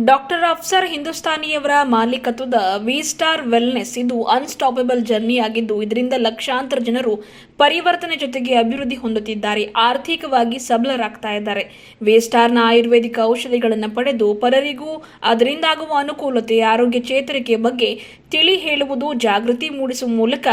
Doctor Afsar ಹಿಂದೂಸ್ತಾನಿಯವರ ಮಾಲೀಕತ್ವದ V star wellness ಇದು unstoppable journey ಆಗಿದ್ದು, ಇದರಿಂದ ಲಕ್ಷಾಂತರ ಜನರು ಪರಿವರ್ತನೆ ಜೊತೆಗೆ ಅಭಿವೃದ್ಧಿ ಹೊಂದುತ್ತಿದ್ದಾರೆ, ಆರ್ಥಿಕವಾಗಿ ಸಬಲರಾಗ್ತಾ ಇದ್ದಾರೆ. ವಿ ಸ್ಟಾರ್ನ ಆಯುರ್ವೇದಿಕ ಔಷಧಿಗಳನ್ನು ಪಡೆದು ಪರರಿಗೂ ಅದರಿಂದಾಗುವ ಅನುಕೂಲತೆ, ಆರೋಗ್ಯ ಚೇತರಿಕೆ ಬಗ್ಗೆ ತಿಳಿ ಹೇಳುವುದು, ಜಾಗೃತಿ ಮೂಡಿಸುವ ಮೂಲಕ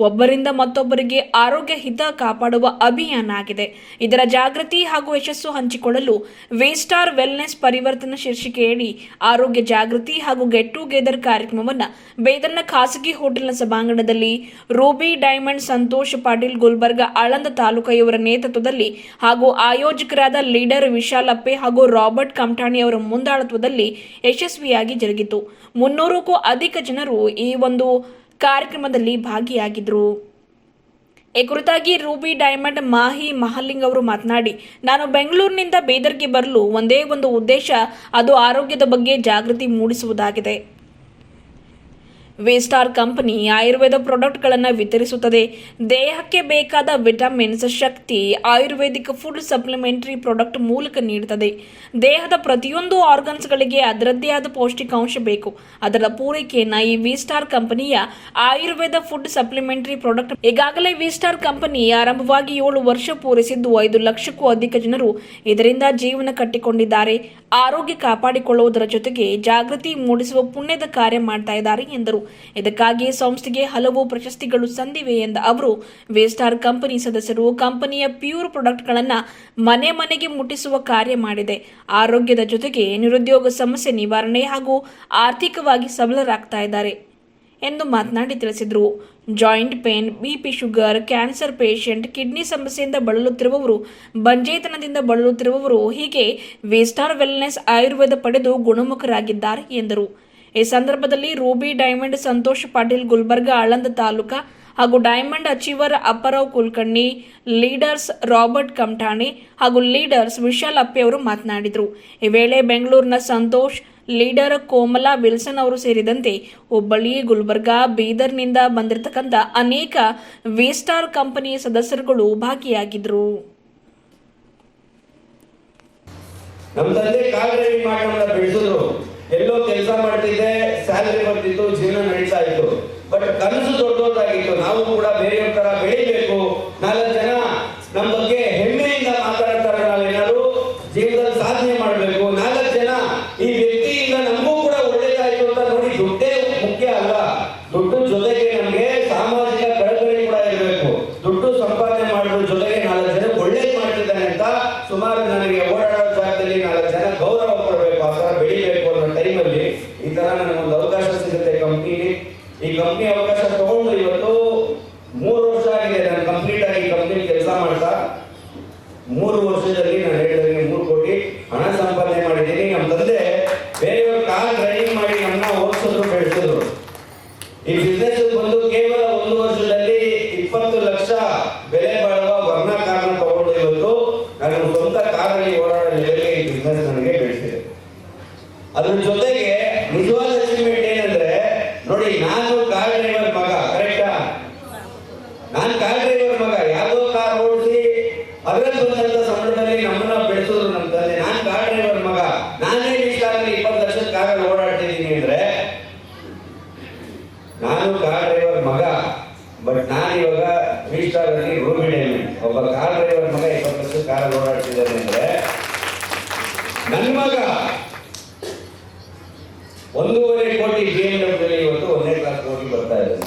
ಒಬ್ಬರಿಂದ ಮತ್ತೊಬ್ಬರಿಗೆ ಆರೋಗ್ಯ ಹಿತ ಕಾಪಾಡುವ ಅಭಿಯಾನ ಆಗಿದೆ. ಇದರ ಜಾಗೃತಿ ಹಾಗೂ ಯಶಸ್ಸು ಹಂಚಿಕೊಳ್ಳಲು ವಿ ಸ್ಟಾರ್ ವೆಲ್ನೆಸ್ ಪರಿವರ್ತನಾ ಶೀರ್ಷಿಕೆಯಡಿ ಆರೋಗ್ಯ ಜಾಗೃತಿ ಹಾಗೂ ಗೆಟ್ ಟುಗೆದರ್ ಕಾರ್ಯಕ್ರಮವನ್ನು ಬೇದರ್ನ ಖಾಸಗಿ ಹೋಟೆಲ್ನ ಸಭಾಂಗಣದಲ್ಲಿ ರೂಬಿ ಡೈಮಂಡ್ ಸಂತೋಷ್ ಪಾಟೀಲ್ ಗುಲ್ಬರ್ಗ ಆಳಂದ ತಾಲೂಕು ಇವರ ನೇತೃತ್ವದಲ್ಲಿ ಹಾಗೂ ಆಯೋಜಕರಾದ ಲೀಡರ್ ವಿಶಾಲಪ್ಪೆ ಹಾಗೂ ರಾಬರ್ಟ್ ಕಮಠಾಣಿ ಅವರ ಮುಂದಾಳತ್ವದಲ್ಲಿ ಯಶಸ್ವಿಯಾಗಿ ಜರುಗಿತು. 300ಕ್ಕೂ ಅಧಿಕ ಜನರು ಈ ಒಂದು ಕಾರ್ಯಕ್ರಮದಲ್ಲಿ ಭಾಗಿಯಾಗಿದ್ದರು. ಈ ಕುರಿತಾಗಿ ರೂಬಿ ಡೈಮಂಡ್ ಮಾಹಿ ಮಹಲಿಂಗ್ ಅವರು ಮಾತನಾಡಿ, ನಾನು ಬೆಂಗಳೂರಿನಿಂದ ಬೀದರ್ಗೆ ಬರಲು ಒಂದೇ ಒಂದು ಉದ್ದೇಶ, ಅದು ಆರೋಗ್ಯದ ಬಗ್ಗೆ ಜಾಗೃತಿ ಮೂಡಿಸುವುದಾಗಿದೆ. ವಿ ಸ್ಟಾರ್ ಕಂಪನಿ ಆಯುರ್ವೇದ ಪ್ರಾಡಕ್ಟ್ಗಳನ್ನು ವಿತರಿಸುತ್ತದೆ. ದೇಹಕ್ಕೆ ಬೇಕಾದ ವಿಟಮಿನ್ಸ್, ಶಕ್ತಿ ಆಯುರ್ವೇದಿಕ್ ಫುಡ್ ಸಪ್ಲಿಮೆಂಟರಿ ಪ್ರಾಡಕ್ಟ್ ಮೂಲಕ ನೀಡುತ್ತದೆ. ದೇಹದ ಪ್ರತಿಯೊಂದು ಆರ್ಗನ್ಸ್ಗಳಿಗೆ ಅದರದ್ದೇ ಆದ ಪೌಷ್ಟಿಕಾಂಶ ಬೇಕು. ಅದರ ಪೂರೈಕೆಯನ್ನು ಈ ವಿ ಸ್ಟಾರ್ ಕಂಪನಿಯ ಆಯುರ್ವೇದ ಫುಡ್ ಸಪ್ಲಿಮೆಂಟರಿ ಪ್ರಾಡಕ್ಟ್ ಈಗಾಗಲೇ ವಿ ಸ್ಟಾರ್ ಕಂಪನಿ ಆರಂಭವಾಗಿ 7 ವರ್ಷ ಪೂರೈಸಿದ್ದು 5 ಲಕ್ಷಕ್ಕೂ ಅಧಿಕ ಜನರು ಇದರಿಂದ ಜೀವನ ಕಟ್ಟಿಕೊಂಡಿದ್ದಾರೆ. ಆರೋಗ್ಯ ಕಾಪಾಡಿಕೊಳ್ಳುವುದರ ಜೊತೆಗೆ ಜಾಗೃತಿ ಮೂಡಿಸುವ ಪುಣ್ಯದ ಕಾರ್ಯ ಮಾಡ್ತಾ ಇದ್ದಾರೆ ಎಂದರು. ಇದಕ್ಕಾಗಿ ಸಂಸ್ಥೆಗೆ ಹಲವು ಪ್ರಶಸ್ತಿಗಳು ಸಂದಿವೆ ಎಂದ ಅವರು, ವಿ ಸ್ಟಾರ್ ಕಂಪನಿ ಸದಸ್ಯರು ಕಂಪನಿಯ ಪ್ಯೂರ್ ಪ್ರಾಡಕ್ಟ್ಗಳನ್ನು ಮನೆ ಮನೆಗೆ ಮುಟ್ಟಿಸುವ ಕಾರ್ಯ ಮಾಡಿದೆ. ಆರೋಗ್ಯದ ಜೊತೆಗೆ ನಿರುದ್ಯೋಗ ಸಮಸ್ಯೆ ನಿವಾರಣೆ ಹಾಗೂ ಆರ್ಥಿಕವಾಗಿ ಸಬಲರಾಗ್ತಾ ಇದ್ದಾರೆ ಎಂದು ಮಾತನಾಡಿ ತಿಳಿಸಿದರು. Joint pain, BP, sugar, cancer patient, kidney ಸಮಸ್ಯೆಯಿಂದ ಬಳಲುತ್ತಿರುವವರು, ಬಂಜೇತನದಿಂದ ಬಳಲುತ್ತಿರುವವರು ಹೀಗೆ ವಿ ಸ್ಟಾರ್ ವೆಲ್ನೆಸ್ ಆಯುರ್ವೇದ ಪಡೆದು ಗುಣಮುಖರಾಗಿದ್ದಾರೆ ಎಂದರು. ಈ ಸಂದರ್ಭದಲ್ಲಿ ರೂಬಿ ಡೈಮಂಡ್ ಸಂತೋಷ್ ಪಾಟೀಲ್ ಗುಲ್ಬರ್ಗ ಆಳಂದ ತಾಲೂಕಾ ಹಾಗೂ diamond achiever Apparao Kulkarni, leaders Robert Kamathani ಹಾಗೂ ಲೀಡರ್ಸ್ ವಿಶಾಲ್ ಅಪ್ಪೆ ಅವರು ಮಾತನಾಡಿದರು. ಈ ವೇಳೆ ಬೆಂಗಳೂರಿನ ಸಂತೋಷ್, ಲೀಡರ್ ಕೋಮಲಾ ವಿಲ್ಸನ್ ಅವರು ಸೇರಿದಂತೆ ಹುಬ್ಬಳ್ಳಿ, ಗುಲ್ಬರ್ಗಾ, ಬೀದರ್ನಿಂದ ಬಂದಿರತಕ್ಕಂಥ ಅನೇಕ ವಿ ಸ್ಟಾರ್ ಕಂಪನಿಯ ಸದಸ್ಯರುಗಳು ಭಾಗಿಯಾಗಿದ್ದರು. ಎಲ್ಲೋ ಕೆಲಸ ಮಾಡ್ತಿದ್ದೆ, ಸ್ಯಾಲರಿ ಬರ್ತಿತ್ತು, ಜೀವನ ನಡೀತಾ ಇತ್ತು. ಬಟ್ ಕನಸು ದೊಡ್ಡದಾಗಿತ್ತು. ನಾವು ಕೂಡ ಬೇರೆಯವ್ರ ತರ ಬೆಳಿಬೇಕು, 4 ಜನ ನಮ್ಮ ಬಗ್ಗೆ ಹೆಮ್ಮೆಯಿಂದ ಮಾತಾಡ್ತಾರೆ, ನಾವೇನಾದ್ರು ಜೀವನದಲ್ಲಿ ಸಾಧನೆ ಮಾಡಬೇಕು, 4 ಜನ ಈ ವ್ಯಕ್ತಿಯಿಂದ ನಮಗೂ ಕೂಡ ಒಳ್ಳೇದಾಯ್ತು ಅಂತ ನೋಡಿ. ದುಡ್ಡೇ ಮುಖ್ಯ ಅಲ್ಲ, ದುಡ್ಡು ಜೊತೆಗೆ ನಮ್ಗೆ ಸಾಮಾಜಿಕ ಕಳಕಳಿ ಕೂಡ ಇರಬೇಕು. ದುಡ್ಡು ಸಂಪಾದನೆ ಮಾಡೋದ್ರ ಜೊತೆಗೆ 4 ಜನ ಒಳ್ಳೇದ್ ಮಾಡ್ತಿದ್ದಾನೆ ಅಂತ ಸುಮಾರು ನನಗೆ ಓಡಾಡೋ ಜಾಗದಲ್ಲಿ 4 ಜನ ಗೌರವ ಕೊಡಬೇಕು, ಆ ತರ ಬೆಳಿಬೇಕು ಅನ್ನೋ ಟೈಮಲ್ಲಿ ಈ ತರ ನನಗೊಂದು ಅವಕಾಶ ಸಿಗುತ್ತೆ ಕಂಪ್ನಿಲಿ. ಈ ಕಂಪ್ನಿ ಅವಕಾಶ ತಗೊಂಡು ಇವತ್ತು 3 ವರ್ಷ ಆಗಿದೆ ನಾನು ಕಂಪ್ಲೀಟ್ ಆಗಿ ಕಂಪ್ನಿ ಕೆಲಸ ಮಾಡ್ತಾ. 3 ವರ್ಷದಲ್ಲಿ ನಾನು ಹೇಳಿದಂಗೆ 3 ಕೋಟಿ ಹಣ ಸಂಪಾದನೆ ಮಾಡಿದ್ದೀನಿ. ನಮ್ಮ ತಂದೆ ಬೇರೆಯವ್ರ ಕಾರ್ ಡ್ರೈವಿಂಗ್ ಮಾಡಿ ನಮ್ಮನ್ನ ಓದಿಸಿದ್ರು, ಬೆಳೆಸಿದ್ರು. ಈ ಬಿಸ್ನೆಸ್ ಬಂದು ಕೇವಲ 1 ವರ್ಷದಲ್ಲಿ 20 ಲಕ್ಷ ಬೆಲೆ ಬಾಳುವ ವರ್ಣ ಕಾರ್ನ ತಗೊಂಡು ಇವತ್ತು ನಾನು ಸ್ವಂತ ಕಾರಲ್ಲಿ ಓಡಾಡೋ ಲೆವೆಲ್ಗೆ ಈ ಬಿಸ್ನೆಸ್ ನನಗೆ ಬೆಳೆಸಿದೆ. ಅದ್ರ ಜೊತೆಗೆ ನಿಜವಾದ ಅಚೀವ್ಮೆಂಟ್ ಏನಂದ್ರೆ ನೋಡಿ, ನಾನು ಕಾರ್ ಡ್ರೈವರ್ ಮಗ, ಕರೆಕ್ಟಾ? ನಾನು ಕಾರ್ ಡ್ರೈವರ್ ಮಗ, ಯಾವುದೋ ಕಾರ್ ಓಡಿಸಿ ಅದರಲ್ಲಿ ಬಂದಂತ ಸಂದರ್ಭದಲ್ಲಿ ನಮ್ಮನ್ನ ಬೆಳೆಸಿದ್ರು ನಮ್ಮ ತಂದೆ. ನಾನು ಕಾರ್ ಡ್ರೈವರ್ ಮಗ, ನಾನೇ ಇಷ್ಟಾಗಲಿ 20 ಲಕ್ಷದ ಕಾರಲ್ಲಿ ಓಡಾಡ್ತಿದ್ದೀನಿ ಅಂದ್ರೆ ನಾನು ಕಾರ್ ಡ್ರೈವರ್ ಮಗ. ಬಟ್ ನಾನು ಇವಾಗ ವಿ ಸ್ಟಾರ್ ಅಲ್ಲಿ ರೂಬಿ ಡೈಮಂಡ್ ಒಬ್ಬ ಕಾರ್ ಡ್ರೈವರ್ ಮಗ 20 ಲಕ್ಷದ ಕಾರಲ್ಲಿ ಓಡಾಡ್ತಿದ್ದಾನೆ ಅಂದ್ರೆ ನನ್ನ ಮಗ 1.5 ಕೋಟಿ BMW ಇವತ್ತು 1.5 ಲಕ್ಷ ಕೋಟಿ ಬರ್ತಾ ಇದೆ.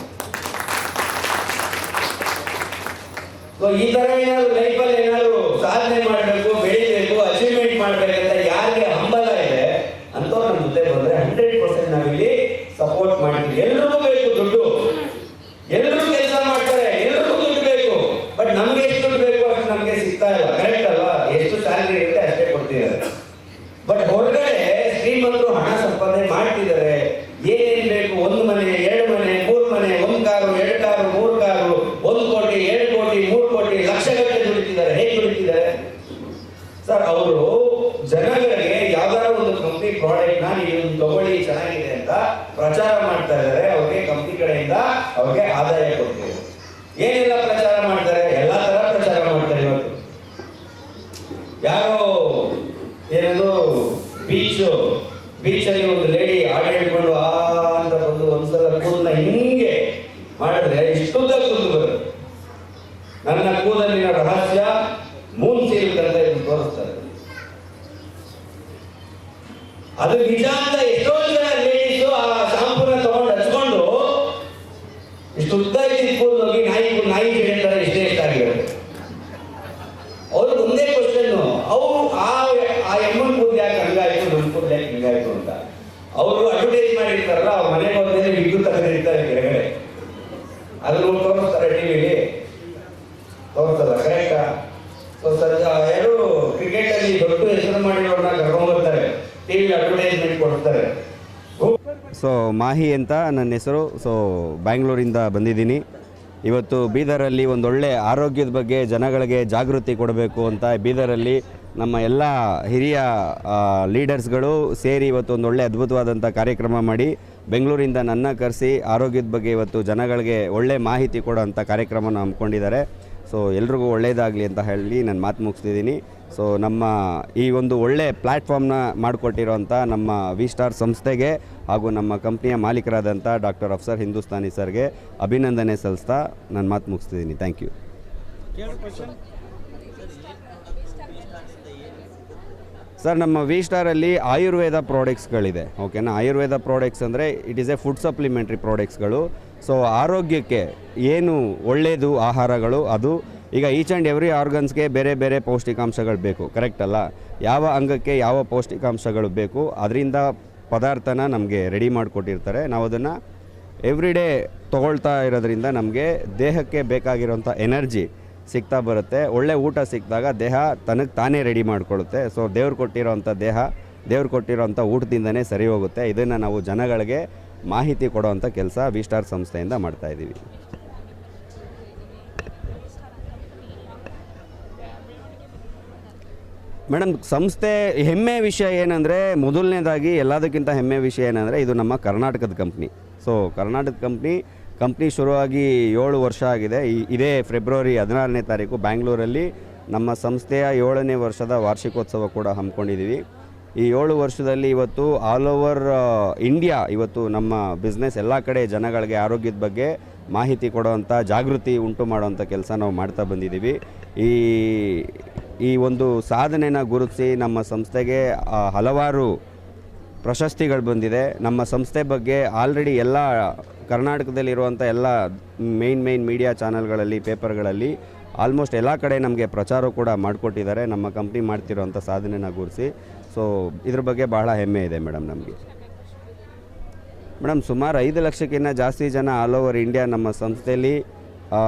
ಈ ತರ ಏನಾದ್ರು ಲೈಫಲ್ಲಿ ಏನಾದ್ರು ಸಾಧನೆ ಮಾಡಬೇಕು, ಬೆಳಿಬೇಕು, ಅಚೀವ್ಮೆಂಟ್ ಮಾಡ್ಬೇಕಂತ ಯಾರಿಗೆ ಹಂಬಲ ಇದೆ ಅಂತವ್ರು ನಮ್ಮ ಜೊತೆ ಬಂದ್ರೆ 100% ನಾವಿಲ್ಲಿ ಸಪೋರ್ಟ್ ಮಾಡ್ತೀವಿ. ಎಲ್ರಿಗೂ ಬೇಕು ದುಡ್ಡು, ಎಲ್ಲರೂ ಕೆಲಸ ಮಾಡ್ತಾರೆ, ಎಲ್ಲರಿಗೂ ದುಡ್ಡು ಬೇಕು. ಬಟ್ ನಮ್ಗೆ ಎಷ್ಟು ದುಡ್ಡು ಬೇಕು ಅಷ್ಟು ನಮ್ಗೆ ಸಿಗ್ತಾ ಇಲ್ಲ, ಕರೆಕ್ಟ್ ಅಲ್ವಾ? ಎಷ್ಟು ಸ್ಯಾಲರಿ ಇರುತ್ತೆ ಅಷ್ಟೇ ಕೊಡ್ತಿದ್ದಾರೆ. ಬಟ್ ಹೊರಗಡೆ ಶ್ರೀಮಂತರು ಹಣ ಸಂಪಾದನೆ ಮಾಡ್ತಿದ್ದಾರೆ. ಏನೇನ್ ಬೇಕು, 1 ಮನೆ, 2 ಮನೆ, 3 ಮನೆ, 1 ಕಾರು, 2 ಕಾರು, 3 ಕಾರು, 1 ಕೋಟಿ, 2 ಕೋಟಿ, 3 ಕೋಟಿ, ಲಕ್ಷಗಟ್ಟಲೆ ದುಡಿತಿದ್ದಾರೆ. ಹೇಗೆ ದುಡಿತಿದ್ದಾರೆ ಸರ್? ಅವರು ಜನಗಳಿಗೆ ಯಾವ್ದಾದ್ರು ಒಂದು ಕಂಪ್ನಿ ಪ್ರಾಡಕ್ಟ್ ನ ನೀವು ತಗೊಳ್ಳಿ ಚೆನ್ನಾಗಿದೆ ಅಂತ ಪ್ರಚಾರ ಮಾಡ್ತಾ ಇದ್ದಾರೆ. ಅವ್ರಿಗೆ ಕಂಪ್ನಿ ಕಡೆಯಿಂದ ಅವ್ರಿಗೆ ಆದಾಯ ಕೊಡ್ತಾರೆ. ಏನೆಲ್ಲ ಪ್ರಚಾರ ಮಾಡ್ತಾರೆ? ಎಲ್ಲಾ ತರ ಪ್ರಚಾರ ಮಾಡ್ತಾರೆ. ಇವತ್ತು ಯಾರೋ ಏನದು ಬೀಚ್ ಬೀಚಲ್ಲಿ ಒಂದು ಲೇಡಿ ಹಾಡು ಹೇಳ್ಕೊಂಡು ಆ ಅಂತ ಬಂದು ಒಂದ್ಸಲ ಕೂದಲ ಹಿಂಗೆ ಮಾಡಿದ್ರೆ ಇಷ್ಟುದ್ದ ಕೂದಲು ಬರುತ್ತೆ. ನನ್ನ ಕೂದಲಿನ ರಹಸ್ಯ ಮೂನ್ ಸಿಲ್ಕ್ ಅಂತ ಇದು ತೋರಿಸ್ತಾರೆ. ಅದು ನಿಜ ಅಂತ ಎಷ್ಟೋ ಜನ ಲೇಡೀಸು ಆ ಶಾಂಪೂನ ತಗೊಂಡು ಹಚ್ಕೊಂಡು ಇಷ್ಟು ಉದ್ದ ಇದ್ದ ಕೂದಲು ಹೋಗಿ ನಾಯಿ ಹೇಳ್ತಾರೆ ಇಷ್ಟೇ ಆಗಿರುತ್ತೆ. ಅವ್ರಿಗೆ ಒಂದೇ ಕ್ವಶನ್, ಅವರು ಆ ಎಮ್ಮನ್ ಕೂದಲು ಯಾಕೆ ಹಂಗಾಯ್ತು, ನಮ್ಮ ಕೂದಲು ಯಾಕೆ ಹಿಂಗಾಯ್ತು ಅಂತ. ಅವರು ಅಡ್ವರ್ಟೈಸ್ ಮಾಡಿರ್ತಾರಲ್ಲ, ಅವ್ರ ಮನೆಗೆ ಹೋದ್ಮೇಲೆ ವಿದ್ಯುತ್ ತೆಗೆದಿರ್ತಾರೆ ಕೆಳಗಡೆ, ಅದನ್ನು ತೋರಿಸ್ತಾರೆ ಟಿವಿಲಿ, ತೋರಿಸಲ್ಲ. ಕರೆಕ್ಟಾ? ಸೊ ಯಾರು ಕ್ರಿಕೆಟ್ ಅಲ್ಲಿ ದೊಡ್ಡ ಹೆಸರು ಮಾಡಿರೋರನ್ನ ಕರ್ಕೊಂಡು ಬರ್ತಾರೆ, ಟಿವಿ ಅಡ್ವರ್ಟೈಸ್ಮೆಂಟ್ ಕೊಡ್ತಾರೆ. ಸೊ ಮಾಹಿ ಅಂತ ನನ್ನ ಹೆಸರು. ಸೊ ಬ್ಯಾಂಗ್ಳೂರಿಂದ ಬಂದಿದ್ದೀನಿ. ಇವತ್ತು ಬೀದರಲ್ಲಿ ಒಂದೊಳ್ಳೆ ಆರೋಗ್ಯದ ಬಗ್ಗೆ ಜನಗಳಿಗೆ ಜಾಗೃತಿ ಕೊಡಬೇಕು ಅಂತ ಬೀದರಲ್ಲಿ ನಮ್ಮ ಎಲ್ಲ ಹಿರಿಯ ಲೀಡರ್ಸ್ಗಳು ಸೇರಿ ಇವತ್ತು ಒಂದೊಳ್ಳೆ ಅದ್ಭುತವಾದಂಥ ಕಾರ್ಯಕ್ರಮ ಮಾಡಿ ಬೆಂಗಳೂರಿಂದ ನನ್ನ ಕರೆಸಿ ಆರೋಗ್ಯದ ಬಗ್ಗೆ ಇವತ್ತು ಜನಗಳಿಗೆ ಒಳ್ಳೆ ಮಾಹಿತಿ ಕೊಡೋವಂಥ ಕಾರ್ಯಕ್ರಮನ ಹಮ್ಮಿಕೊಂಡಿದ್ದಾರೆ. ಸೊ ಎಲ್ರಿಗೂ ಒಳ್ಳೆಯದಾಗಲಿ ಅಂತ ಹೇಳಿ ನಾನು ಮಾತು ಮುಗಿಸ್ತಿದ್ದೀನಿ. ಸೊ ನಮ್ಮ ಈ ಒಂದು ಒಳ್ಳೆ ಪ್ಲ್ಯಾಟ್ಫಾರ್ಮ್ನ ಮಾಡಿಕೊಟ್ಟಿರೋಂಥ ನಮ್ಮ ವಿ ಸ್ಟಾರ್ ಸಂಸ್ಥೆಗೆ ಹಾಗೂ ನಮ್ಮ ಕಂಪ್ನಿಯ ಮಾಲೀಕರಾದಂಥ ಡಾಕ್ಟರ್ ಅಫ್ಸರ್ ಹಿಂದೂಸ್ತಾನಿ ಸರ್ಗೆ ಅಭಿನಂದನೆ ಸಲ್ಲಿಸ್ತಾ ನಾನು ಮಾತು ಮುಗಿಸ್ತಿದ್ದೀನಿ. Thank you. ಸರ್, ನಮ್ಮ ವಿ ಸ್ಟಾರಲ್ಲಿ ಆಯುರ್ವೇದ ಪ್ರಾಡಕ್ಟ್ಸ್ಗಳಿದೆ. ಓಕೆನಾ? ಆಯುರ್ವೇದ ಪ್ರಾಡಕ್ಟ್ಸ್ ಅಂದರೆ it is a food supplementary ಪ್ರಾಡಕ್ಟ್ಸ್ಗಳು. ಸೊ ಆರೋಗ್ಯಕ್ಕೆ ಏನು ಒಳ್ಳೆಯದು ಆಹಾರಗಳು, ಅದು ಈಗ ಈಚ್ ಆ್ಯಂಡ್ ಎವ್ರಿ ಆರ್ಗನ್ಸ್ಗೆ ಬೇರೆ ಬೇರೆ ಪೌಷ್ಟಿಕಾಂಶಗಳು ಬೇಕು. ಕರೆಕ್ಟ್ ಅಲ್ಲ? ಯಾವ ಅಂಗಕ್ಕೆ ಯಾವ ಪೌಷ್ಟಿಕಾಂಶಗಳು ಬೇಕು ಅದರಿಂದ ಪದಾರ್ಥನ ನಮಗೆ ರೆಡಿ ಮಾಡಿಕೊಟ್ಟಿರ್ತಾರೆ. ನಾವು ಅದನ್ನು ಎವ್ರಿ ಡೇ ತೊಗೊಳ್ತಾ ಇರೋದ್ರಿಂದ ನಮಗೆ ದೇಹಕ್ಕೆ ಬೇಕಾಗಿರೋಂಥ ಎನರ್ಜಿ ಸಿಗ್ತಾ ಬರುತ್ತೆ. ಒಳ್ಳೆ ಊಟ ಸಿಕ್ಕಿದಾಗ ದೇಹ ತನಗೆ ತಾನೇ ರೆಡಿ ಮಾಡಿಕೊಳ್ಳುತ್ತೆ. ಸೊ ದೇವ್ರು ಕೊಟ್ಟಿರೋಂಥ ದೇಹ ದೇವ್ರು ಕೊಟ್ಟಿರೋಂಥ ಊಟದಿಂದನೇ ಸರಿ ಹೋಗುತ್ತೆ. ಇದನ್ನು ನಾವು ಜನಗಳಿಗೆ ಮಾಹಿತಿ ಕೊಡೋವಂಥ ಕೆಲಸ ವಿ ಸ್ಟಾರ್ ಸಂಸ್ಥೆಯಿಂದ ಮಾಡ್ತಾಯಿದ್ದೀವಿ. ಮೇಡಮ್, ಸಂಸ್ಥೆ ಹೆಮ್ಮೆ ವಿಷಯ ಏನಂದರೆ, ಮೊದಲನೇದಾಗಿ ಎಲ್ಲದಕ್ಕಿಂತ ಹೆಮ್ಮೆ ವಿಷಯ ಏನಂದರೆ ಇದು ನಮ್ಮ ಕರ್ನಾಟಕದ ಕಂಪ್ನಿ. ಸೊ ಕರ್ನಾಟಕದ ಕಂಪ್ನಿ ಶುರುವಾಗಿ 7 ವರ್ಷ ಆಗಿದೆ. ಇದೇ ಫೆಬ್ರವರಿ 16ನೇ ತಾರೀಕು ಬ್ಯಾಂಗ್ಳೂರಲ್ಲಿ ನಮ್ಮ ಸಂಸ್ಥೆಯ 7ನೇ ವರ್ಷದ ವಾರ್ಷಿಕೋತ್ಸವ ಕೂಡ ಹಮ್ಮಿಕೊಂಡಿದ್ದೀವಿ. ಈ 7 ವರ್ಷದಲ್ಲಿ ಇವತ್ತು ಆಲ್ ಓವರ್ ಇಂಡಿಯಾ ಇವತ್ತು ನಮ್ಮ ಬಿಸ್ನೆಸ್ ಎಲ್ಲ ಕಡೆ ಜನಗಳಿಗೆ ಆರೋಗ್ಯದ ಬಗ್ಗೆ ಮಾಹಿತಿ ಕೊಡುವಂಥ, ಜಾಗೃತಿ ಉಂಟು ಮಾಡುವಂಥ ಕೆಲಸ ನಾವು ಮಾಡ್ತಾ ಬಂದಿದ್ದೀವಿ. ಈ ಒಂದು ಸಾಧನೆನ ಗುರುತಿಸಿ ನಮ್ಮ ಸಂಸ್ಥೆಗೆ ಹಲವಾರು ಪ್ರಶಸ್ತಿಗಳು ಬಂದಿದೆ. ನಮ್ಮ ಸಂಸ್ಥೆ ಬಗ್ಗೆ ಆಲ್ರೆಡಿ ಎಲ್ಲ ಕರ್ನಾಟಕದಲ್ಲಿರುವಂಥ ಎಲ್ಲ ಮೇನ್ ಮೀಡಿಯಾ ಚಾನಲ್ಗಳಲ್ಲಿ, ಪೇಪರ್ಗಳಲ್ಲಿ ಆಲ್ಮೋಸ್ಟ್ ಎಲ್ಲ ಕಡೆ ನಮಗೆ ಪ್ರಚಾರ ಕೂಡ ಮಾಡಿಕೊಟ್ಟಿದ್ದಾರೆ ನಮ್ಮ ಕಂಪ್ನಿ ಮಾಡ್ತಿರೋಂಥ ಸಾಧನೆನ ಗುರುತಿಸಿ. ಸೊ ಇದ್ರ ಬಗ್ಗೆ ಬಹಳ ಹೆಮ್ಮೆ ಇದೆ ಮೇಡಮ್ ನಮಗೆ. ಮೇಡಮ್, ಸುಮಾರು 5 ಲಕ್ಷಕ್ಕಿಂತ ಜಾಸ್ತಿ ಜನ ಆಲ್ ಓವರ್ ಇಂಡಿಯಾ ನಮ್ಮ ಸಂಸ್ಥೆಯಲ್ಲಿ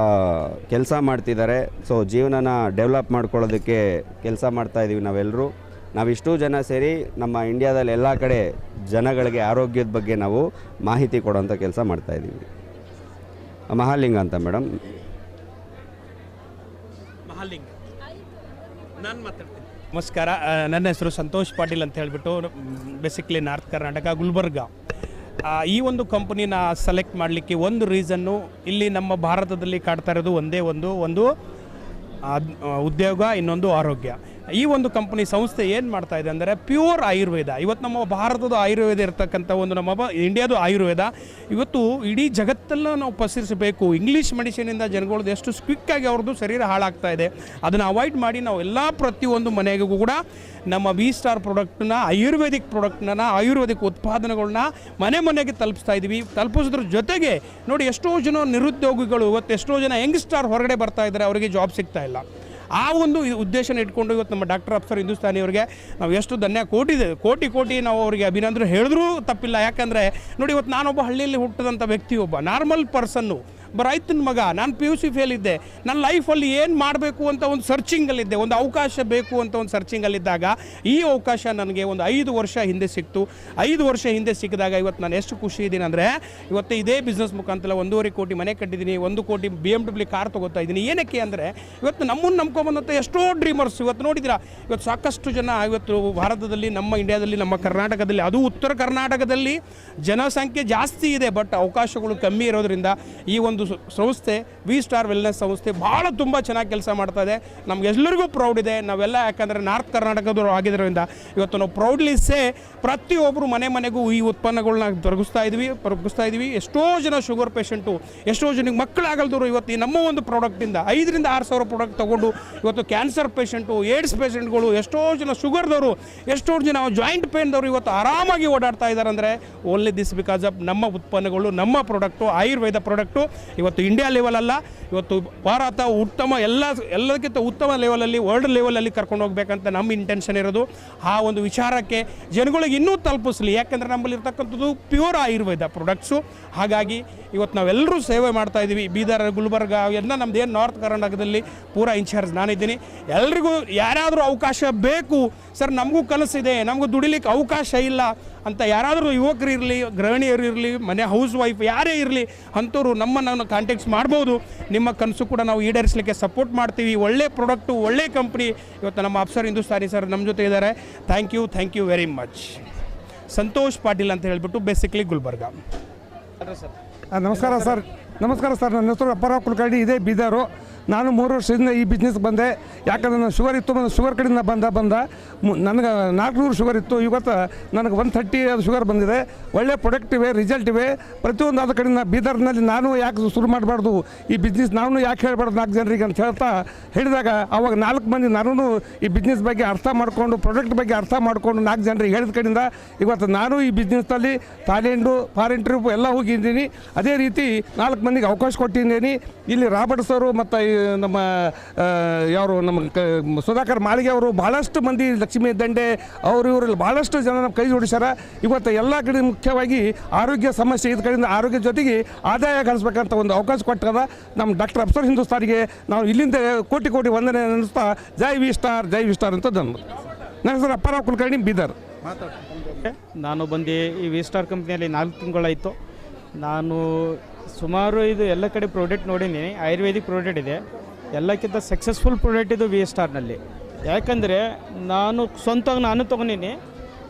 ಕೆಲಸ ಮಾಡ್ತಿದ್ದಾರೆ. ಸೊ ಜೀವನನ ಡೆವಲಪ್ ಮಾಡ್ಕೊಳ್ಳೋದಕ್ಕೆ ಕೆಲಸ ಮಾಡ್ತಾಯಿದ್ದೀವಿ ನಾವೆಲ್ಲರೂ. ನಾವಿಷ್ಟೂ ಜನ ಸೇರಿ ನಮ್ಮ ಇಂಡಿಯಾದಲ್ಲಿ ಎಲ್ಲ ಕಡೆ ಜನಗಳಿಗೆ ಆರೋಗ್ಯದ ಬಗ್ಗೆ ನಾವು ಮಾಹಿತಿ ಕೊಡೋಂಥ ಕೆಲಸ ಮಾಡ್ತಾಯಿದ್ದೀವಿ. ಮಹಾಲಿಂಗ ಅಂತ ಮೇಡಮ್. ನಾನು ಮಾತಾಡ್ತೀನಿ. ನಮಸ್ಕಾರ, ನನ್ನ ಹೆಸರು ಸಂತೋಷ್ ಪಾಟೀಲ್ ಅಂತ ಹೇಳಿಬಿಟ್ಟು, ಬೇಸಿಕ್ಲಿ ನಾರ್ತ್ ಕರ್ನಾಟಕ ಗುಲ್ಬರ್ಗ. ಈ ಒಂದು ಕಂಪನಿನ ಸೆಲೆಕ್ಟ್ ಮಾಡಲಿಕ್ಕೆ ಒಂದು ರೀಸನ್ನು, ಇಲ್ಲಿ ನಮ್ಮ ಭಾರತದಲ್ಲಿ ಕಾಡ್ತಾ ಇರೋದು ಒಂದೇ ಒಂದು ಉದ್ಯೋಗ, ಇನ್ನೊಂದು ಆರೋಗ್ಯ. ಈ ಒಂದು ಕಂಪನಿ ಸಂಸ್ಥೆ ಏನು ಮಾಡ್ತಾ ಇದೆ ಅಂದರೆ ಪ್ಯೂರ್ ಆಯುರ್ವೇದ. ಇವತ್ತು ನಮ್ಮ ಭಾರತದ ಆಯುರ್ವೇದ ಇರತಕ್ಕಂಥ ಒಂದು ನಮ್ಮ ಇಂಡಿಯಾದು ಆಯುರ್ವೇದ ಇವತ್ತು ಇಡೀ ಜಗತ್ತೆಲ್ಲ ನಾವು ಪಸರಿಸಬೇಕು. ಇಂಗ್ಲೀಷ್ ಮೆಡಿಸಿನಿಂದ ಜನಗಳದ್ದು ಎಷ್ಟು ಕ್ವಿಕ್ಕಾಗಿ ಅವ್ರದ್ದು ಶರೀರ ಹಾಳಾಗ್ತಾ ಇದೆ, ಅದನ್ನು ಅವಾಯ್ಡ್ ಮಾಡಿ ನಾವು ಎಲ್ಲ ಪ್ರತಿಯೊಂದು ಮನೆಗೂ ಕೂಡ ನಮ್ಮ ವಿ ಸ್ಟಾರ್ ಪ್ರಾಡಕ್ಟ್ನ, ಆಯುರ್ವೇದಿಕ್ ಉತ್ಪಾದನೆಗಳನ್ನ ಮನೆಗೆ ತಲುಪಿಸ್ತಾ ಇದ್ದೀವಿ. ತಲುಪಿಸೋದ್ರ ಜೊತೆಗೆ ನೋಡಿ, ಎಷ್ಟೋ ಜನ ನಿರುದ್ಯೋಗಿಗಳು ಇವತ್ತು, ಎಷ್ಟೋ ಜನ ಯಂಗ್ಸ್ಟಾರ್ ಹೊರಗಡೆ ಬರ್ತಾ ಇದ್ದಾರೆ, ಅವರಿಗೆ ಜಾಬ್ ಸಿಗ್ತಾ ಇಲ್ಲ. ಆ ಒಂದು ಉದ್ದೇಶನ ಇಟ್ಕೊಂಡು ಇವತ್ತು ನಮ್ಮ ಡಾಕ್ಟರ್ ಅಫ್ಸರ್ ಹಿಂದೂಸ್ತಾನಿ ಅವರಿಗೆ ನಾವು ಎಷ್ಟು ಕೋಟಿ ನಾವು ಅವರಿಗೆ ಅಭಿನಂದನೆ ಹೇಳಿದ್ರೂ ತಪ್ಪಿಲ್ಲ. ಯಾಕಂದರೆ ನೋಡಿ, ಇವತ್ತು ನಾನೊಬ್ಬ ಹಳ್ಳಿಯಲ್ಲಿ ಹುಟ್ಟಿದಂಥ ವ್ಯಕ್ತಿ, ಒಬ್ಬ ನಾರ್ಮಲ್ ಪರ್ಸನ್ನು, ರೈತನ ಮಗ. ನಾನು PUC ಫೇಲ್ ಇದ್ದೆ. ನನ್ನ ಲೈಫಲ್ಲಿ ಏನು ಮಾಡಬೇಕು ಅಂತ ಒಂದು ಸರ್ಚಿಂಗಲ್ಲಿದ್ದೆ, ಒಂದು ಅವಕಾಶ ಬೇಕು ಅಂತ ಒಂದು ಸರ್ಚಿಂಗಲ್ಲಿದ್ದಾಗ ಈ ಅವಕಾಶ ನನಗೆ ಒಂದು 5 ವರ್ಷ ಹಿಂದೆ ಸಿಕ್ತು. 5 ವರ್ಷ ಹಿಂದೆ ಸಿಕ್ಕಿದಾಗ ಇವತ್ತು ನಾನು ಎಷ್ಟು ಖುಷಿ ಇದ್ದೀನಿ ಅಂದರೆ, ಇವತ್ತು ಇದೇ ಬಿಸ್ನೆಸ್ ಮುಖಾಂತರ 1.5 ಕೋಟಿ ಮನೆ ಕಟ್ಟಿದ್ದೀನಿ, 1 ಕೋಟಿ BMW ಕಾರ್ ತೊಗೋತಾ ಇದ್ದೀನಿ. ಏನಕ್ಕೆ ಅಂದರೆ ಇವತ್ತು ನಮ್ಮನ್ನು ಮಾಡ್ಕೊಬಂದಂಥ ಎಷ್ಟೋ ಡ್ರೀಮರ್ಸ್ ಇವತ್ತು ನೋಡಿದ್ದೀರಾ. ಇವತ್ತು ಸಾಕಷ್ಟು ಜನ ಇವತ್ತು ಭಾರತದಲ್ಲಿ, ನಮ್ಮ ಇಂಡಿಯಾದಲ್ಲಿ, ನಮ್ಮ ಕರ್ನಾಟಕದಲ್ಲಿ, ಅದು ಉತ್ತರ ಕರ್ನಾಟಕದಲ್ಲಿ ಜನಸಂಖ್ಯೆ ಜಾಸ್ತಿ ಇದೆ, ಬಟ್ ಅವಕಾಶಗಳು ಕಮ್ಮಿ ಇರೋದ್ರಿಂದ ಈ ಒಂದು ಸಂಸ್ಥೆ ವಿ ಸ್ಟಾರ್ ವೆಲ್ನೆಸ್ ಸಂಸ್ಥೆ ಭಾಳ ತುಂಬ ಚೆನ್ನಾಗಿ ಕೆಲಸ ಮಾಡ್ತಾ ಇದೆ. ನಮಗೆಲ್ಲರಿಗೂ ಪ್ರೌಡ್ ಇದೆ. ನಾವೆಲ್ಲ ಯಾಕಂದರೆ ನಾರ್ತ್ ಕರ್ನಾಟಕದವರು ಆಗಿದ್ದರಿಂದ ಇವತ್ತು ನಾವು ಪ್ರೌಡ್ಲಿ ಪ್ರತಿಯೊಬ್ಬರು ಮನೆಗೂ ಈ ಉತ್ಪನ್ನಗಳನ್ನ ತೊರಗಿಸ್ತಾ ಇದ್ವಿ. ಎಷ್ಟೋ ಜನ ಶುಗರ್ ಪೇಷಂಟು, ಎಷ್ಟೋ ಜನಕ್ಕೆ ಮಕ್ಕಳಾಗಲ್ದವರು ಇವತ್ತು ಈ ನಮ್ಮ ಒಂದು ಪ್ರಾಡಕ್ಟಿಂದ 5,000 to 6,000 ಪ್ರಾಡಕ್ಟ್ ತೊಗೊಂಡು ಇವತ್ತು ಕ್ಯಾನ್ಸರ್ ಪೇಷಂಟು, ಏಡ್ಸ್ ಪೇಷಂಟ್ಗಳು, ಎಷ್ಟೋ ಜನ ಶುಗರ್ದವರು, ಎಷ್ಟೋ ಜನ ಜಾಯಿಂಟ್ ಪೇನ್ದವರು ಇವತ್ತು ಆರಾಮಾಗಿ ಓಡಾಡ್ತಾ ಇದ್ದಾರೆ. ಅಂದರೆ ಓನ್ಲಿ ದಿಸ್ ಬಿಕಾಸ್ ಆಫ್ ನಮ್ಮ ಉತ್ಪನ್ನಗಳು, ನಮ್ಮ ಪ್ರಾಡಕ್ಟು, ಆಯುರ್ವೇದ ಪ್ರಾಡಕ್ಟು ಇವತ್ತು ಇಂಡಿಯಾ ಲೆವೆಲಲ್ಲ, ಇವತ್ತು ಭಾರತ ಉತ್ತಮ ಎಲ್ಲದಕ್ಕಿಂತ ಉತ್ತಮ ಲೆವೆಲಲ್ಲಿ, ವರ್ಲ್ಡ್ ಲೆವೆಲಲ್ಲಿ ಕರ್ಕೊಂಡು ಹೋಗ್ಬೇಕಂತ ನಮ್ಮ ಇಂಟೆನ್ಷನ್ ಇರೋದು. ಆ ಒಂದು ವಿಚಾರಕ್ಕೆ ಜನಗಳಿಗೆ ಇನ್ನೂ ತಲುಪಿಸ್ಲಿ, ಯಾಕೆಂದರೆ ನಮ್ಮಲ್ಲಿರ್ತಕ್ಕಂಥದ್ದು ಪ್ಯೂರ್ ಆಯುರ್ವೇದ ಪ್ರಾಡಕ್ಟ್ಸು. ಹಾಗಾಗಿ ಇವತ್ತು ನಾವೆಲ್ಲರೂ ಸೇವೆ ಮಾಡ್ತಾ ಇದ್ದೀವಿ. ಬೀದರ್, ಗುಲ್ಬರ್ಗ ಎಲ್ಲ ನಮ್ಮದೇನು ನಾರ್ತ್ ಕರ್ನಾಟಕದಲ್ಲಿ ಪೂರಾ ಇನ್ಚಾರ್ಜ್ ನಾನಿದ್ದೀನಿ. ಎಲ್ರಿಗೂ ಯಾರಾದರೂ ಅವಕಾಶ ಬೇಕು ಸರ್, ನಮಗೂ ಕನಸಿದೆ, ನಮಗೂ ದುಡಿಲಿಕ್ಕೆ ಅವಕಾಶ ಇಲ್ಲ ಅಂತ ಯಾರಾದರೂ ಯುವಕರು ಇರಲಿ, ಗೃಹಿಣಿಯರು ಇರಲಿ, ಮನೆ ಹೌಸ್ ವೈಫ್ ಯಾರೇ ಇರಲಿ, ಅಂಥವ್ರು ನಮ್ಮನ್ನು ಕಾಂಟ್ಯಾಕ್ಟ್ಸ್ ಮಾಡ್ಬೋದು. ನಿಮ್ಮ ಕನಸು ಕೂಡ ನಾವು ಈಡೇರಿಸಲಿಕ್ಕೆ ಸಪೋರ್ಟ್ ಮಾಡ್ತೀವಿ. ಒಳ್ಳೆ ಪ್ರಾಡಕ್ಟು, ಒಳ್ಳೆ ಕಂಪ್ನಿ. ಇವತ್ತು ನಮ್ಮ ಅಫ್ಸರ್ ಹಿಂದೂಸ್ತಾನಿ ಸರ್ ನಮ್ಮ ಜೊತೆ ಇದ್ದಾರೆ. Thank you very much. Santosh Patil ಅಂತ ಹೇಳಿಬಿಟ್ಟು, ಬೇಸಿಕ್ಲಿ ಗುಲ್ಬರ್ಗ. ನಮಸ್ಕಾರ ಸರ್. ನನ್ನ ಹೆಸರು ಅಪ್ಪಾರಾವ್ ಕುಲಕರ್ಣಿ, ಇದೇ ಬೀದರು. ನಾನು 3 ವರ್ಷದಿಂದ ಈ ಬಿಸ್ನೆಸ್ ಬಂದೆ. ಯಾಕಂದರೆ ನಾನು ಶುಗರ್ ಇತ್ತು, ಶುಗರ್ ಕಡೆಯಿಂದ ಬಂದ ನನಗೆ 400 ಶುಗರ್ ಇತ್ತು. ಇವತ್ತು ನನಗೆ 130 ಶುಗರ್ ಬಂದಿದೆ. ಒಳ್ಳೆ ಪ್ರಾಡಕ್ಟ್ ಇವೆ, ರಿಸಲ್ಟ್ ಇವೆ. ಪ್ರತಿಯೊಂದು ಆದ ಕಡೆಯಿಂದ ಬೀದರ್ನಲ್ಲಿ ನಾನು ಯಾಕೆ ಶುರು ಮಾಡಬಾರ್ದು ಈ ಬಿಸ್ನೆಸ್, ನಾನು ಯಾಕೆ ಹೇಳಬಾರ್ದು 4 ಜನರಿಗೆ ಅಂತ ಹೇಳಿದಾಗ ಅವಾಗ 4 ಮಂದಿ ನಾನು ಈ ಬಿಸ್ನೆಸ್ ಬಗ್ಗೆ ಅರ್ಥ ಮಾಡಿಕೊಂಡು, ಪ್ರಾಡಕ್ಟ್ ಬಗ್ಗೆ ಅರ್ಥ ಮಾಡಿಕೊಂಡು 4 ಜನರಿಗೆ ಹೇಳಿದ ಕಡೆಯಿಂದ ಇವತ್ತು ನಾನು ಈ ಬಿಸ್ನೆಸ್ನಲ್ಲಿ ಥಾಯ್ಲೆಂಡು, ಫಾರಿನ್ ಟ್ರಿಪ್ ಎಲ್ಲ ಹೋಗಿದ್ದೀನಿ. ಅದೇ ರೀತಿ 4 ಮಂದಿಗೆ ಅವಕಾಶ ಕೊಟ್ಟಿದ್ದೀನಿ. ಇಲ್ಲಿ ರಾಬರ್ಟ್ ಸರು ಮತ್ತು ನಮ್ಮ ನಮ್ಮ ಸುಧಾಕರ್ ಮಾಳಿಗೆ ಅವರು, ಭಾಳಷ್ಟು ಮಂದಿ, ಲಕ್ಷ್ಮೀ ದಂಡೆ ಅವರು ಇವರಲ್ಲಿ ಭಾಳಷ್ಟು ಜನ ನಮ್ಮ ಕೈ ಜೋಡಿಸ್ಯಾರ. ಇವತ್ತು ಎಲ್ಲ ಕಡೆ ಮುಖ್ಯವಾಗಿ ಆರೋಗ್ಯ ಸಮಸ್ಯೆ ಇದ್ದ ಕಡೆಯಿಂದ ಆರೋಗ್ಯ ಜೊತೆಗೆ ಆದಾಯ ಗಳಿಸ್ಬೇಕಂತ ಒಂದು ಅವಕಾಶ ಕೊಟ್ಟದ ನಮ್ಮ ಡಾಕ್ಟರ್ ಅಫ್ಸರ್ ಹಿಂದೂಸ್ತಾನಿಗೆ ನಾವು ಇಲ್ಲಿಂದ ಕೋಟಿ ವಂದನೆ ಅನ್ನಿಸ್ತಾ ಜೈ ವಿ ಸ್ಟಾರ್ ಅಂತ ನನ್ನ ಹೆಸರು ಅಪ್ಪಾರಾವ್ ಕುಲಕರ್ಣಿ, ಬೀದರ್. ನಾನು ಬಂದು ಈ ವಿ ಸ್ಟಾರ್ ಕಂಪ್ನಿಯಲ್ಲಿ 4 ತಿಂಗಳಾಯಿತು. ನಾನು ಸುಮಾರು ಇದು ಎಲ್ಲ ಕಡೆ ಪ್ರಾಡಕ್ಟ್ ನೋಡಿದ್ದೀನಿ. ಆಯುರ್ವೇದಿಕ್ ಪ್ರಾಡಕ್ಟ್ ಇದೆ, ಎಲ್ಲಕ್ಕಿಂತ ಸಕ್ಸಸ್ಫುಲ್ ಪ್ರಾಡಕ್ಟ್ ಇದು ವಿ ಸ್ಟಾರ್ನಲ್ಲಿ. ಯಾಕಂದರೆ ನಾನು ಸ್ವಂತವಾಗಿ ನಾನು ತೊಗೊಂಡಿನಿ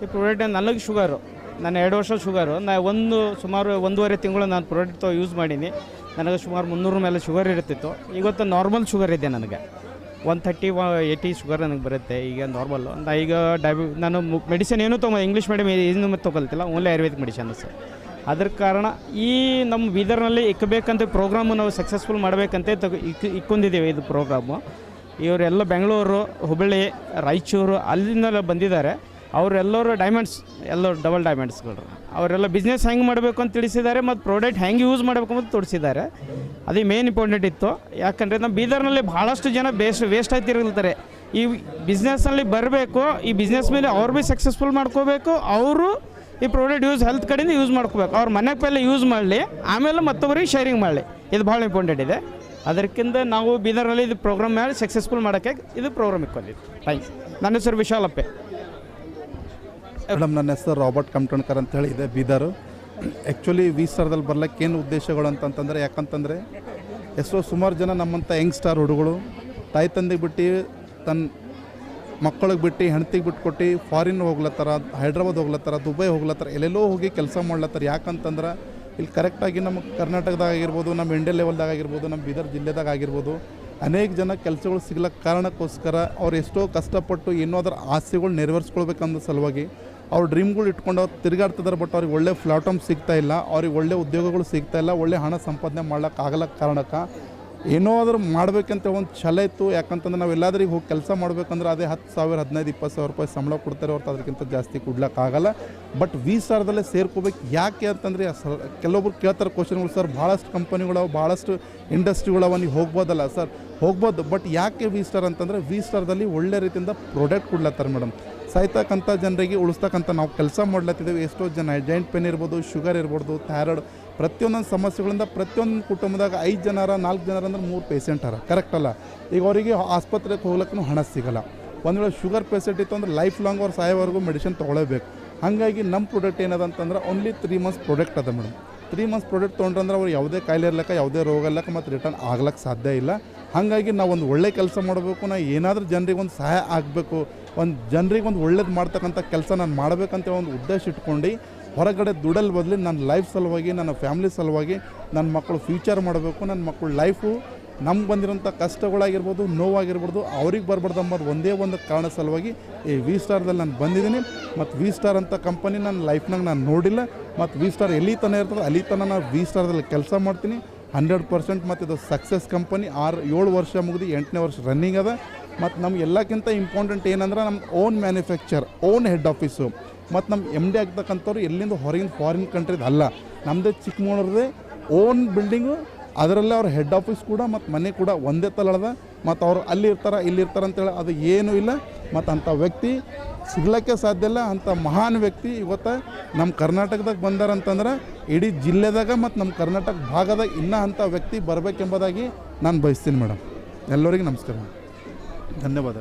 ಈ ಪ್ರಾಡಕ್ಟ್. ನನಗೆ ಶುಗರು, ನಾನು 2 ವರ್ಷ ಶುಗರು. ಸುಮಾರು 1.5 ತಿಂಗಳು ನಾನು ಪ್ರಾಡಕ್ಟ್ ಯೂಸ್ ಮಾಡೀನಿ. ನನಗೆ ಸುಮಾರು 300 ಮೇಲೆ ಶುಗರ್ ಇರ್ತಿತ್ತು. ಇವತ್ತು ನಾರ್ಮಲ್ ಶುಗರ್ ಇದೆ, ನನಗೆ 130-180 ಶುಗರ್ ನನಗೆ ಬರುತ್ತೆ ಈಗ ನಾರ್ಮಲ್ಲು. ಈಗ ನಾನು ಮೆಡಿಸಿನ್ ಏನೂ ಇಂಗ್ಲೀಷ್ ಮೀಡಿಯಮ್ ಏನು ತೊಗೊಳ್ತಿಲ್ಲ, ಓನ್ಲಿ ಆಯುರ್ವೇದಿಕ್ ಮೆಡಿಷನ್ ಸರ್. ಅದ್ರ ಕಾರಣ ಈ ನಮ್ಮ ಬೀದರ್ನಲ್ಲಿ ಇಕ್ಕಬೇಕಂತ ಪ್ರೋಗ್ರಾಮು ನಾವು ಸಕ್ಸಸ್ಫುಲ್ ಮಾಡಬೇಕಂತ ಇಕ್ಕೊಂಡಿದ್ದೀವಿ. ಇದು ಪ್ರೋಗ್ರಾಮು ಇವರೆಲ್ಲ ಬೆಂಗಳೂರು, ಹುಬ್ಬಳ್ಳಿ, ರಾಯಚೂರು ಅಲ್ಲಿಂದೆಲ್ಲ ಬಂದಿದ್ದಾರೆ. ಅವರೆಲ್ಲರೂ ಡೈಮಂಡ್ಸ್, ಎಲ್ಲರೂ ಡಬಲ್ ಡೈಮಂಡ್ಸ್ಗಳು. ಅವರೆಲ್ಲ ಬಿಸ್ನೆಸ್ ಹೆಂಗೆ ಮಾಡಬೇಕು ಅಂತ ತಿಳಿಸಿದ್ದಾರೆ, ಮತ್ತು ಪ್ರಾಡಕ್ಟ್ ಹೆಂಗೆ ಯೂಸ್ ಮಾಡಬೇಕು ಅಂತ ತೋರಿಸಿದ್ದಾರೆ. ಅದೇ ಮೇನ್ ಇಂಪಾರ್ಟೆಂಟ್ ಇತ್ತು. ಯಾಕಂದರೆ ನಮ್ಮ ಬೀದರ್ನಲ್ಲಿ ಭಾಳಷ್ಟು ಜನ ವೇಸ್ಟ್ ಆಯ್ತಿರ್ತಾರೆ. ಈ ಬಿಸ್ನೆಸ್ನಲ್ಲಿ ಬರಬೇಕು, ಈ ಬಿಸ್ನೆಸ್ ಮೇಲೆ ಅವ್ರು ಭೀ ಸಕ್ಸಸ್ಫುಲ್ ಮಾಡ್ಕೋಬೇಕು. ಅವರು ಈ ಪ್ರಾಡಕ್ಟ್ ಹೆಲ್ತ್ ಕಡೆಯಿಂದ ಯೂಸ್ ಮಾಡ್ಕೋಬೇಕು. ಅವ್ರ ಮನೆಗೆ ಪೈಲೆ ಯೂಸ್ ಮಾಡಲಿ, ಆಮೇಲೆ ಮತ್ತೊಬ್ಬರಿಗೆ ಶೇರಿಂಗ್ ಮಾಡಲಿ. ಇದು ಭಾಳ ಇಂಪಾರ್ಟೆಂಟ್ ಇದೆ. ಅದಕ್ಕಿಂತ ನಾವು ಬೀದರ್ನಲ್ಲಿ ಇದು ಪ್ರೋಗ್ರಾಮ್ ಮಾಡಿ ಸಕ್ಸಸ್ಫುಲ್ ಮಾಡೋಕ್ಕೆ ಇದು ಪ್ರೋಗ್ರಾಮ್ ಇಟ್ಕೊಂಡಿದ್ದು. ಥ್ಯಾಂಕ್ಸ್. ನನ್ನ ಹೆಸರು ವಿಶಾಲಪ್ಪೆ. ಮೇಡಮ್, ನನ್ನ ಹೆಸರು ರಾಬರ್ಟ್ ಕಮ್ಟೋಣ್ಕರ್ ಅಂತೇಳಿ ಇದೆ, ಬೀದರು. ಆ್ಯಕ್ಚುಲಿ ವಿ ಸ್ಟಾರ್ದಲ್ಲಿ ಬರ್ಲಿಕ್ಕೆ ಏನು ಉದ್ದೇಶಗಳು ಅಂತಂತಂದರೆ, ಯಾಕಂತಂದರೆ ಸುಮಾರು ಜನ ನಮ್ಮಂಥ ಯಂಗ್ಸ್ಟಾರ್ ಹುಡುಗರು ತಾಯಿ ತಂದೆಗೆ ಬಿಟ್ಟು, ತನ್ನ ಮಕ್ಕಳಿಗೆ ಬಿಟ್ಟು, ಹೆಂಡ್ತಿಗೆ ಬಿಟ್ಕೊಟ್ಟು ಫಾರಿನ್ ಹೋಗ್ಲತ್ತಾರ, ಹೈದ್ರಾಬಾದ್ ಹೋಗ್ಲತ್ತಾರ, ದುಬೈ ಹೋಗ್ಲತ್ತಾರ, ಎಲ್ಲೆಲ್ಲೋ ಹೋಗಿ ಕೆಲಸ ಮಾಡ್ಲತ್ತಾರ. ಯಾಕಂತಂದ್ರೆ ಇಲ್ಲಿ ಕರೆಕ್ಟಾಗಿ ನಮ್ಮ ಕರ್ನಾಟಕದಾಗ ಆಗಿರ್ಬೋದು, ನಮ್ಮ ಇಂಡಿಯಾ ಲೆವೆಲ್ದಾಗ ಆಗಿರ್ಬೋದು, ನಮ್ಮ ಬೀದರ್ ಜಿಲ್ಲೆದಾಗ ಆಗಿರ್ಬೋದು, ಅನೇಕ ಜನ ಕೆಲಸಗಳು ಸಿಗ್ಲಕ್ಕೆ ಕಾರಣಕ್ಕೋಸ್ಕರ ಅವ್ರು ಎಷ್ಟೋ ಕಷ್ಟಪಟ್ಟು ಏನಾದ್ರೂ ಆಸೆಗಳು ನೆರವೇರಿಸ್ಕೊಳ್ಬೇಕಂದ ಸಲುವಾಗಿ ಅವ್ರ ಡ್ರೀಮ್ಗಳು ಇಟ್ಕೊಂಡು ಅವ್ರು ತಿರುಗಾಡ್ತಿದ್ದಾರೆ. ಬಟ್ ಅವ್ರಿಗೆ ಒಳ್ಳೆ ಪ್ಲಾಟ್ಫಾರ್ಮ್ ಸಿಗ್ತಾಯಿಲ್ಲ, ಅವ್ರಿಗೆ ಒಳ್ಳೆ ಉದ್ಯೋಗಗಳು ಸಿಗ್ತಾಯಿಲ್ಲ, ಒಳ್ಳೆ ಹಣ ಸಂಪಾದನೆ ಮಾಡ್ಲಿಕ್ಕೆ ಆಗಲಕ್ಕ ಕಾರಣಕ್ಕೆ ಏನೋ ಆದರೂ ಮಾಡಬೇಕಂತ ಒಂದು ಛಲ ಇತ್ತು. ಯಾಕಂತಂದ್ರೆ ನಾವು ಎಲ್ಲಾದ್ರೂ ಹೋಗಿ ಕೆಲಸ ಮಾಡ್ಬೇಕಂದ್ರೆ ಅದೇ 10,000, 15,000, 20,000 ರೂಪಾಯಿ ಸಂಬಳ ಕೊಡ್ತಾರೆ ಹೊರತು ಅದಕ್ಕಿಂತ ಜಾಸ್ತಿ ಕೊಡ್ಲಿಕ್ಕಾಗಲ್ಲ. But we ಸ್ಟಾರ್ದಲ್ಲೇ ಸೇರ್ಕೋಬೇಕು. ಯಾಕೆ ಅಂತಂದರೆ ಕೆಲವೊಬ್ರು ಕೇಳ್ತಾರೆ ಕ್ವಶನ್ಗಳು, ಸರ್ ಭಾಳಷ್ಟು ಕಂಪನಿಗಳವ, ಭಾಳಷ್ಟು ಇಂಡಸ್ಟ್ರಿಗಳವ, ನೀವು ಹೋಗ್ಬೋದಲ್ಲ ಸರ್? ಹೋಗ್ಬೋದು. ಬಟ್ ಯಾಕೆ ವಿ ಸ್ಟಾರ್ ಅಂತಂದರೆ ವಿ ಸ್ಟಾರ್ದಲ್ಲಿ ಒಳ್ಳೆ ರೀತಿಯಿಂದ ಪ್ರಾಡಕ್ಟ್ ಕೊಡ್ಲತ್ತಾರೆ ಮೇಡಮ್. ಸಾಯ್ತಕ್ಕಂಥ ಜನರಿಗೆ ಉಳಿಸ್ತಕ್ಕಂಥ ನಾವು ಕೆಲಸ ಮಾಡ್ಲತ್ತಿದ್ದೇವೆ. ಎಷ್ಟೋ ಜನ ಜಾಯಿಂಟ್ ಪೇನ್ ಇರ್ಬೋದು, ಶುಗರ್ ಇರ್ಬೋದು, ಥೈರಾಯ್ಡ್, ಪ್ರತಿಯೊಂದೊಂದು ಸಮಸ್ಯೆಗಳಿಂದ ಪ್ರತಿಯೊಂದು ಕುಟುಂಬದಾಗ 5 ಜನರ 4 ಜನರ ಅಂದ್ರೆ 3 ಪೇಷಂಟ್ ಅರ. ಕರೆಕ್ಟ್ ಅಲ್ಲ? ಈಗ ಅವರಿಗೆ ಆಸ್ಪತ್ರೆಗೆ ಹೋಗ್ಲಿಕ್ಕೂ ಹಣ ಸಿಗೋಲ್ಲ. ಒಂದು ವೇಳೆ ಶುಗರ್ ಪೇಷಂಟ್ ಇತ್ತು ಅಂದ್ರೆ ಲೈಫ್ ಲಾಂಗ್ ಅವ್ರು ಸಾಯೋವರೆಗೂ ಮೆಡಿಸಿನ್ ತೊಗೊಳ್ಳೇಬೇಕು. ಹಾಗಾಗಿ ನಮ್ಮ ಪ್ರಾಡಕ್ಟ್ ಏನದ ಅಂತಂದ್ರೆ ಓನ್ಲಿ 3 ಮಂತ್ಸ್ ಪ್ರಾಡಕ್ಟ್ ಅದ ಮೇಡಮ್. 3 ಮಂತ್ಸ್ ಪ್ರಾಡಕ್ಟ್ ತೊಗೊಂಡ್ರಂದ್ರೆ ಅವ್ರು ಯಾವುದೇ ಕಾಯಿಲೆ ಇರ್ಲಕ್ಕ, ಯಾವುದೇ ರೋಗ ಇರ್ಲಕ್ಕ ಮತ್ತು ರಿಟರ್ನ್ ಆಗ್ಲಕ್ಕೆ ಸಾಧ್ಯ ಇಲ್ಲ. ಹಾಗಾಗಿ ನಾವು ಒಂದು ಒಳ್ಳೆ ಕೆಲಸ ಮಾಡಬೇಕು, ನಾ ಏನಾದರೂ ಜನರಿಗೆ ಒಂದು ಸಹಾಯ ಆಗಬೇಕು, ಒಂದು ಜನರಿಗೆ ಒಂದು ಒಳ್ಳೇದು ಮಾಡ್ತಕ್ಕಂಥ ಕೆಲಸ ನಾನು ಮಾಡಬೇಕಂತ ಒಂದು ಉದ್ದೇಶ ಇಟ್ಕೊಂಡು ಹೊರಗಡೆ ದುಡಲ್ ಬದಲಿ ನನ್ನ ಲೈಫ್ ಸಲುವಾಗಿ, ನನ್ನ ಫ್ಯಾಮಿಲಿ ಸಲುವಾಗಿ, ನನ್ನ ಮಕ್ಕಳು ಫ್ಯೂಚರ್ ಮಾಡಬೇಕು, ನನ್ನ ಮಕ್ಕಳು ಲೈಫು ನಮ್ಗೆ ಬಂದಿರೋಂಥ ಕಷ್ಟಗಳಾಗಿರ್ಬೋದು, ನೋವಾಗಿರ್ಬೋದು, ಅವ್ರಿಗೆ ಬರಬಾರ್ದು ಅಂಬೋದು ಒಂದೇ ಒಂದು ಕಾರಣ ಸಲುವಾಗಿ ಈ ವಿ ಸ್ಟಾರ್ದಲ್ಲಿ ನಾನು ಬಂದಿದ್ದೀನಿ. ಮತ್ತು ವಿ ಸ್ಟಾರ್ ಅಂತ ಕಂಪನಿ ನನ್ನ ಲೈಫ್ನಾಗ ನಾನು ನೋಡಿಲ್ಲ. ಮತ್ತು ವಿ ಸ್ಟಾರ್ ಎಲ್ಲಿ ತನಕ ಇರ್ತದೆ ಅಲ್ಲಿ ತನಕ ನಾನು ವಿ ಸ್ಟಾರ್ದಲ್ಲಿ ಕೆಲಸ ಮಾಡ್ತೀನಿ 100%. ಮತ್ತು ಇದು ಸಕ್ಸಸ್ ಕಂಪನಿ 7 ವರ್ಷ ಮುಗಿದು 8ನೇ ವರ್ಷ ರನ್ನಿಂಗ್ ಅದ. ಮತ್ತು ನಮ್ಗೆ ಎಲ್ಲಕ್ಕಿಂತ ಇಂಪಾರ್ಟೆಂಟ್ ಏನಂದ್ರೆ ನಮ್ಮ own manufacture, own head office. ಮತ್ತು ನಮ್ಮ MD ಆಗ್ತಕ್ಕಂಥವ್ರು ಎಲ್ಲಿಂದ ಹೊರಗಿನ ಫಾರಿನ್ ಕಂಟ್ರಿದು ಅಲ್ಲ, ನಮ್ಮದೇ ಚಿಕ್ಕಮಗಳೂರದೇ ಓನ್ ಬಿಲ್ಡಿಂಗು, ಅದರಲ್ಲೇ ಅವ್ರ ಹೆಡ್ ಆಫೀಸ್ ಕೂಡ ಮತ್ತು ಮನೆ ಕೂಡ ಒಂದೇ ತಲದ. ಮತ್ತು ಅವ್ರು ಅಲ್ಲಿ ಇರ್ತಾರೆ ಇಲ್ಲಿ ಇರ್ತಾರೆ ಅಂತೇಳಿ ಅದು ಏನೂ ಇಲ್ಲ. ಮತ್ತು ಅಂಥ ವ್ಯಕ್ತಿ ಸಿಗ್ಲಿಕ್ಕೆ ಸಾಧ್ಯ ಇಲ್ಲ. ಅಂಥ ಮಹಾನ್ ವ್ಯಕ್ತಿ ಇವತ್ತು ನಮ್ಮ ಕರ್ನಾಟಕದಾಗ ಬಂದಾರಂತಂದ್ರೆ ಇಡೀ ಜಿಲ್ಲೆದಾಗ ಮತ್ತು ನಮ್ಮ ಕರ್ನಾಟಕ ಭಾಗದಾಗ ಇನ್ನೂ ಅಂಥ ವ್ಯಕ್ತಿ ಬರಬೇಕೆಂಬುದಾಗಿ ನಾನು ಬಯಸ್ತೀನಿ ಮೇಡಮ್. ಎಲ್ಲರಿಗೂ ನಮಸ್ಕಾರ, ಧನ್ಯವಾದ.